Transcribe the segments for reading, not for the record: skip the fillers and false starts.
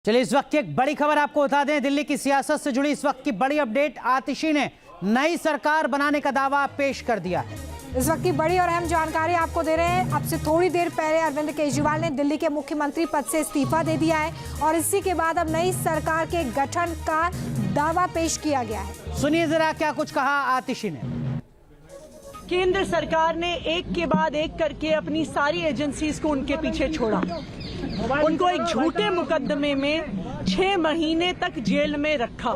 चलिए इस वक्त की एक बड़ी खबर आपको बता दें। दिल्ली की सियासत से जुड़ी इस वक्त की बड़ी अपडेट। आतिशी ने नई सरकार बनाने का दावा पेश कर दिया है। इस वक्त की बड़ी और अहम जानकारी आपको दे रहे हैं। अब से थोड़ी देर पहले अरविंद केजरीवाल ने दिल्ली के मुख्यमंत्री पद से इस्तीफा दे दिया है और इसी के बाद अब नई सरकार के गठन का दावा पेश किया गया है। सुनिए जरा क्या कुछ कहा आतिशी ने। केंद्र सरकार ने एक के बाद एक करके अपनी सारी एजेंसीज को उनके पीछे छोड़ा। उनको एक झूठे मुकदमे में 6 महीने तक जेल में रखा।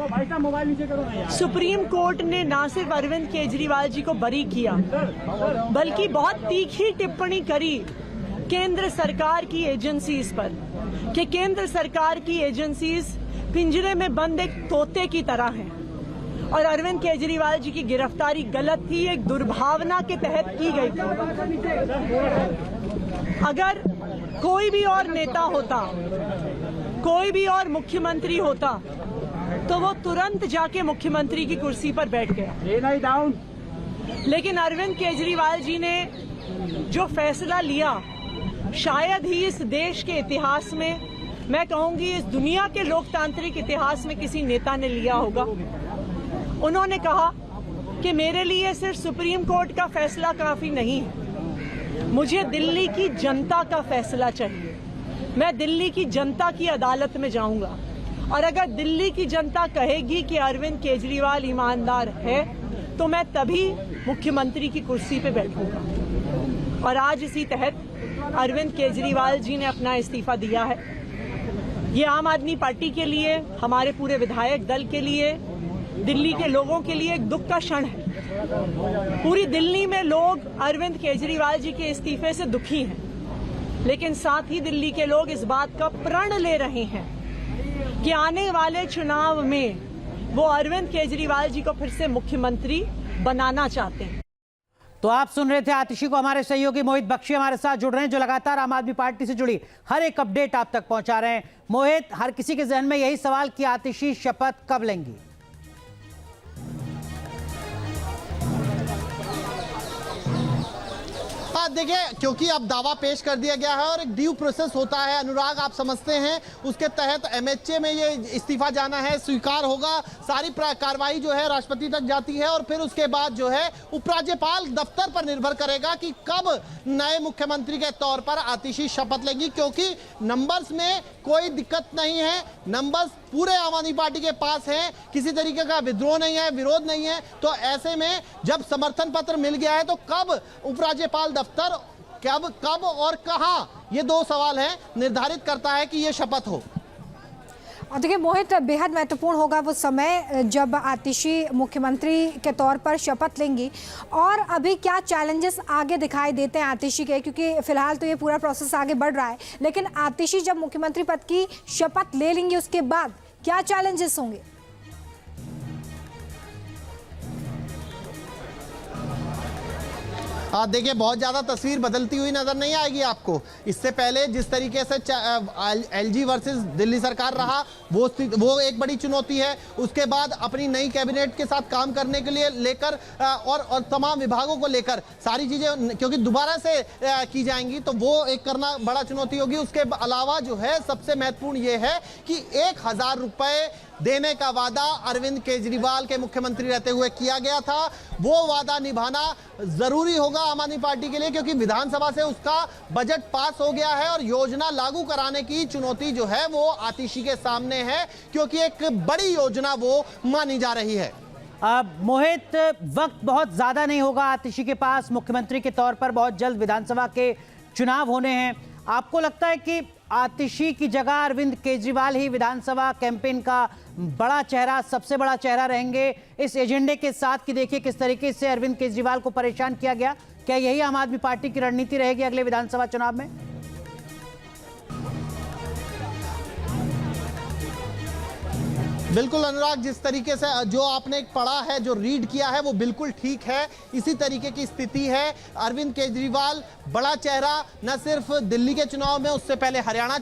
सुप्रीम कोर्ट ने न सिर्फ अरविंद केजरीवाल जी को बरी किया बल्कि बहुत तीखी टिप्पणी करी केंद्र सरकार की एजेंसीज पर कि केंद्र सरकार की एजेंसीज पिंजरे में बंद एक तोते की तरह हैं और अरविंद केजरीवाल जी की गिरफ्तारी गलत थी, एक दुर्भावना के तहत की गई थी। अगर कोई भी और नेता होता, कोई भी और मुख्यमंत्री होता तो वो तुरंत जाके मुख्यमंत्री की कुर्सी पर बैठ गया। लेकिन अरविंद केजरीवाल जी ने जो फैसला लिया, शायद ही इस देश के इतिहास में, मैं कहूंगी इस दुनिया के लोकतांत्रिक इतिहास में किसी नेता ने लिया होगा। उन्होंने कहा कि मेरे लिए सिर्फ सुप्रीम कोर्ट का फैसला काफी नहीं है, मुझे दिल्ली की जनता का फैसला चाहिए। मैं दिल्ली की जनता की अदालत में जाऊंगा और अगर दिल्ली की जनता कहेगी कि अरविंद केजरीवाल ईमानदार है तो मैं तभी मुख्यमंत्री की कुर्सी पे बैठूंगा। और आज इसी तहत अरविंद केजरीवाल जी ने अपना इस्तीफा दिया है। ये आम आदमी पार्टी के लिए, हमारे पूरे विधायक दल के लिए, दिल्ली के लोगों के लिए एक दुख का क्षण है। पूरी दिल्ली में लोग अरविंद केजरीवाल जी के इस्तीफे से दुखी हैं, लेकिन साथ ही दिल्ली के लोग इस बात का प्रण ले रहे हैं कि आने वाले चुनाव में वो अरविंद केजरीवाल जी को फिर से मुख्यमंत्री बनाना चाहते हैं। तो आप सुन रहे थे आतिशी को। हमारे सहयोगी मोहित बख्शी हमारे साथ जुड़ रहे हैं, जो लगातार आम आदमी पार्टी से जुड़ी हर एक अपडेट आप तक पहुंचा रहे हैं। मोहित, हर किसी के जहन में यही सवाल कि आतिशी शपथ कब लेंगी? देखिए, क्योंकि अब दावा पेश कर दिया गया है और एक ड्यू प्रोसेस होता है, अनुराग आप समझते हैं, उसके तहत एमएचए में ये इस्तीफा जाना है, स्वीकार होगा, सारी कार्रवाई जो है राष्ट्रपति तक जाती है और फिर उसके बाद जो है उपराज्यपाल दफ्तर पर निर्भर करेगा कि कब नए मुख्यमंत्री के तौर पर आतिशी शपथ लेंगी। क्योंकि नंबर्स में कोई दिक्कत नहीं है, नंबर्स पूरे आम आदमी पार्टी के पास हैं, किसी तरीके का विद्रोह नहीं है, विरोध नहीं है। तो ऐसे में जब समर्थन पत्र मिल गया है तो कब उपराज्यपाल दफ्तर कब और कहां, ये 2 सवाल हैं, निर्धारित करता है कि ये शपथ हो। और देखिए मोहित, बेहद महत्वपूर्ण होगा वो समय जब आतिशी मुख्यमंत्री के तौर पर शपथ लेंगी। और अभी क्या चैलेंजेस आगे दिखाई देते हैं आतिशी के, क्योंकि फिलहाल तो ये पूरा प्रोसेस आगे बढ़ रहा है, लेकिन आतिशी जब मुख्यमंत्री पद की शपथ ले लेंगी उसके बाद क्या चैलेंजेस होंगे? देखिए, बहुत ज़्यादा तस्वीर बदलती हुई नजर नहीं आएगी आपको। इससे पहले जिस तरीके से एलजी वर्सेस दिल्ली सरकार रहा, वो एक बड़ी चुनौती है। उसके बाद अपनी नई कैबिनेट के साथ काम करने के लिए लेकर और तमाम विभागों को लेकर सारी चीज़ें क्योंकि दोबारा से की जाएंगी, तो वो एक करना बड़ा चुनौती होगी। उसके अलावा जो है सबसे महत्वपूर्ण ये है कि 1000 रुपये देने का वादा अरविंद केजरीवाल के मुख्यमंत्री रहते हुए किया गया था, वो वादा निभाना जरूरी होगा आम आदमी पार्टी के लिए, क्योंकि विधानसभा से उसका बजट पास हो गया है और योजना लागू कराने की चुनौती जो है वो आतिशी के सामने है, क्योंकि एक बड़ी योजना वो मानी जा रही है। अब मोहित, वक्त बहुत ज्यादा नहीं होगा आतिशी के पास। मुख्यमंत्री के तौर पर बहुत जल्द विधानसभा के चुनाव होने हैं। आपको लगता है कि आतिशी की जगह अरविंद केजरीवाल ही विधानसभा कैंपेन का बड़ा चेहरा, सबसे बड़ा चेहरा रहेंगे इस एजेंडे के साथ कि देखिए किस तरीके से अरविंद केजरीवाल को परेशान किया गया? क्या यही आम आदमी पार्टी की रणनीति रहेगी अगले विधानसभा चुनाव में? बिल्कुल अनुराग, जिस तरीके से जो आपने पढ़ा है, जो रीड किया है, वो बिल्कुल ठीक है। इसी तरीके की स्थिति है। अरविंद केजरीवाल बड़ा चेहरा, न सिर्फ दिल्ली के चुनाव में, उससे पहले हरियाणा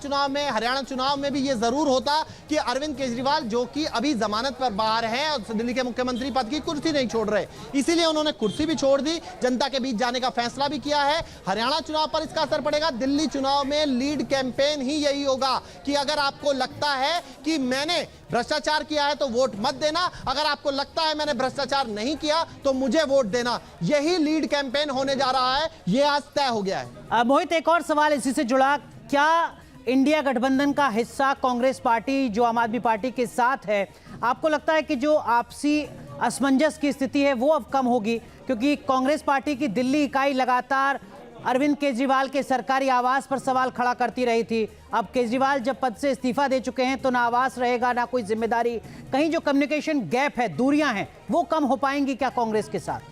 चुनाव में भी ये जरूर होता कि अरविंद केजरीवाल, जो कि अभी जमानत पर बाहर हैं और दिल्ली के मुख्यमंत्री पद की कुर्सी नहीं छोड़ रहे, इसीलिए उन्होंने कुर्सी भी छोड़ दी, जनता के बीच जाने का फैसला भी किया है। हरियाणा चुनाव पर इसका असर पड़ेगा। दिल्ली चुनाव में लीड कैंपेन ही यही होगा कि अगर आपको लगता है कि मैंने भ्रष्टाचार किया है तो वोट मत देना, अगर आपको लगता है मैंने भ्रष्टाचार नहीं किया तो मुझे वोट देना। यही लीड कैंपेन होने जा रहा है, यह आज तय हो गया है। मोहित, एक और सवाल इसी से जुड़ा, क्या इंडिया गठबंधन का हिस्सा कांग्रेस पार्टी जो आम आदमी पार्टी के साथ है, आपको लगता है कि जो आपसी असमंजस की स्थिति है वो अब कम होगी? क्योंकि कांग्रेस पार्टी की दिल्ली इकाई लगातार अरविंद केजरीवाल के सरकारी आवास पर सवाल खड़ा करती रही थी। अब केजरीवाल जब पद से इस्तीफा दे चुके हैं तो ना आवास रहेगा, ना कोई जिम्मेदारी। कहीं जो कम्युनिकेशन गैप है, दूरियां हैं, वो कम हो पाएंगी क्या कांग्रेस के साथ?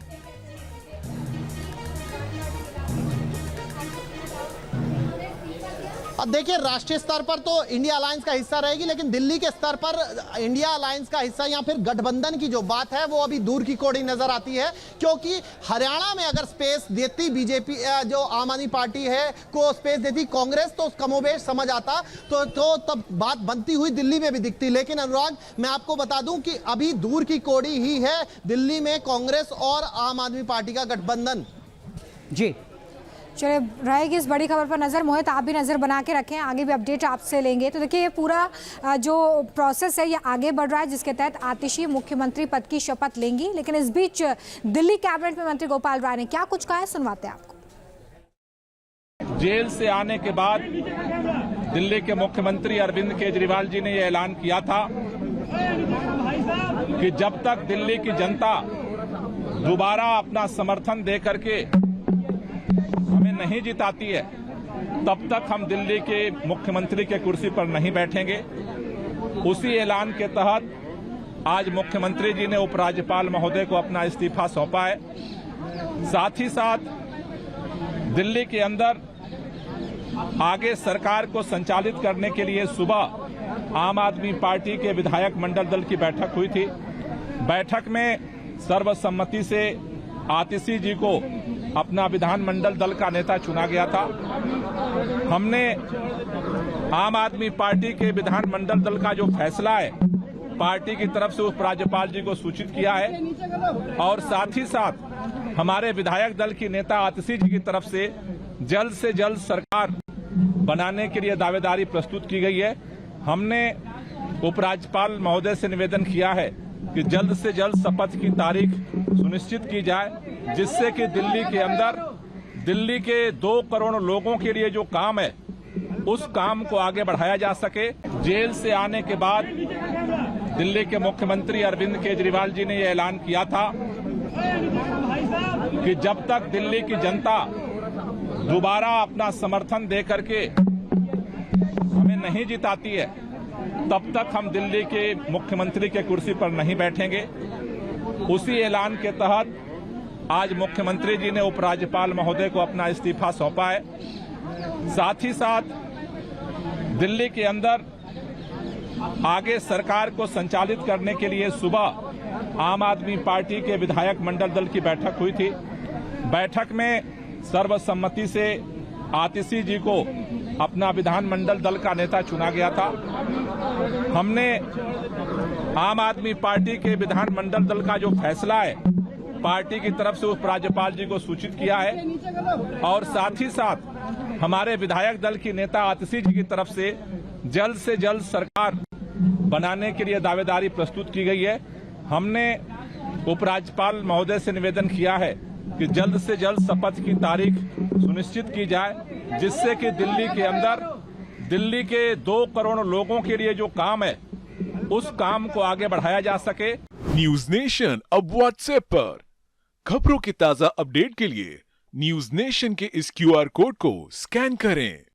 अब देखिए, राष्ट्रीय स्तर पर तो इंडिया अलायंस का हिस्सा रहेगी, लेकिन दिल्ली के स्तर पर इंडिया अलायंस का हिस्सा या फिर गठबंधन की जो बात है वो अभी दूर की कौड़ी नजर आती है। क्योंकि हरियाणा में अगर स्पेस देती बीजेपी, जो आम आदमी पार्टी है, को स्पेस देती कांग्रेस, तो कमोबेश समझ आता, तो तब बात बनती हुई दिल्ली में भी दिखती। लेकिन अनुराग, मैं आपको बता दूं कि अभी दूर की कौड़ी ही है दिल्ली में कांग्रेस और आम आदमी पार्टी का गठबंधन। जी, चलिए, रहेगी इस बड़ी खबर पर नज़र। मोहित, आप भी नज़र बना के रखें, आगे भी अपडेट आपसे लेंगे। तो देखिए, ये पूरा जो प्रोसेस है ये आगे बढ़ रहा है, जिसके तहत आतिशी मुख्यमंत्री पद की शपथ लेंगी। लेकिन इस बीच दिल्ली कैबिनेट में मंत्री गोपाल राय ने क्या कुछ कहा है, सुनवाते हैं आपको। जेल से आने के बाद दिल्ली के मुख्यमंत्री अरविंद केजरीवाल जी ने यह ऐलान किया था कि जब तक दिल्ली की जनता दोबारा अपना समर्थन दे करके हमें नहीं जिताती है, तब तक हम दिल्ली के मुख्यमंत्री के कुर्सी पर नहीं बैठेंगे। उसी ऐलान के तहत आज मुख्यमंत्री जी ने उपराज्यपाल महोदय को अपना इस्तीफा सौंपा है। साथ ही साथ दिल्ली के अंदर आगे सरकार को संचालित करने के लिए सुबह आम आदमी पार्टी के विधायक मंडल दल की बैठक हुई थी। बैठक में सर्वसम्मति से आतिशी जी को अपना विधानमंडल दल का नेता चुना गया था। हमने आम आदमी पार्टी के विधानमंडल दल का जो फैसला है पार्टी की तरफ से उप राज्यपाल जी को सूचित किया है और साथ ही साथ हमारे विधायक दल की नेता आतिशी जी की तरफ से जल्द सरकार बनाने के लिए दावेदारी प्रस्तुत की गई है। हमने उपराज्यपाल महोदय से निवेदन किया है कि जल्द से जल्द शपथ की तारीख सुनिश्चित की जाए, जिससे कि दिल्ली के अंदर दिल्ली के 2 करोड़ लोगों के लिए जो काम है उस काम को आगे बढ़ाया जा सके। जेल से आने के बाद दिल्ली के मुख्यमंत्री अरविंद केजरीवाल जी ने यह ऐलान किया था कि जब तक दिल्ली की जनता दोबारा अपना समर्थन दे करके हमें नहीं जिताती है, तब तक हम दिल्ली के मुख्यमंत्री के कुर्सी पर नहीं बैठेंगे। उसी ऐलान के तहत आज मुख्यमंत्री जी ने उपराज्यपाल महोदय को अपना इस्तीफा सौंपा है। साथ ही साथ दिल्ली के अंदर आगे सरकार को संचालित करने के लिए सुबह आम आदमी पार्टी के विधायक मंडल दल की बैठक हुई थी। बैठक में सर्वसम्मति से आतिशी जी को अपना विधानमंडल दल का नेता चुना गया था। हमने आम आदमी पार्टी के विधानमंडल दल का जो फैसला है पार्टी की तरफ से उप राज्यपाल जी को सूचित किया है और साथ ही साथ हमारे विधायक दल की नेता आतिशी जी की तरफ से जल्द सरकार बनाने के लिए दावेदारी प्रस्तुत की गई है। हमने उपराज्यपाल महोदय से निवेदन किया है कि जल्द से जल्द शपथ की तारीख सुनिश्चित की जाए, जिससे कि दिल्ली के अंदर दिल्ली के 2 करोड़ लोगों के लिए जो काम है उस काम को आगे बढ़ाया जा सके। न्यूज नेशन अब व्हाट्सएप पर खबरों की ताजा अपडेट के लिए न्यूज नेशन के इस QR कोड को स्कैन करें।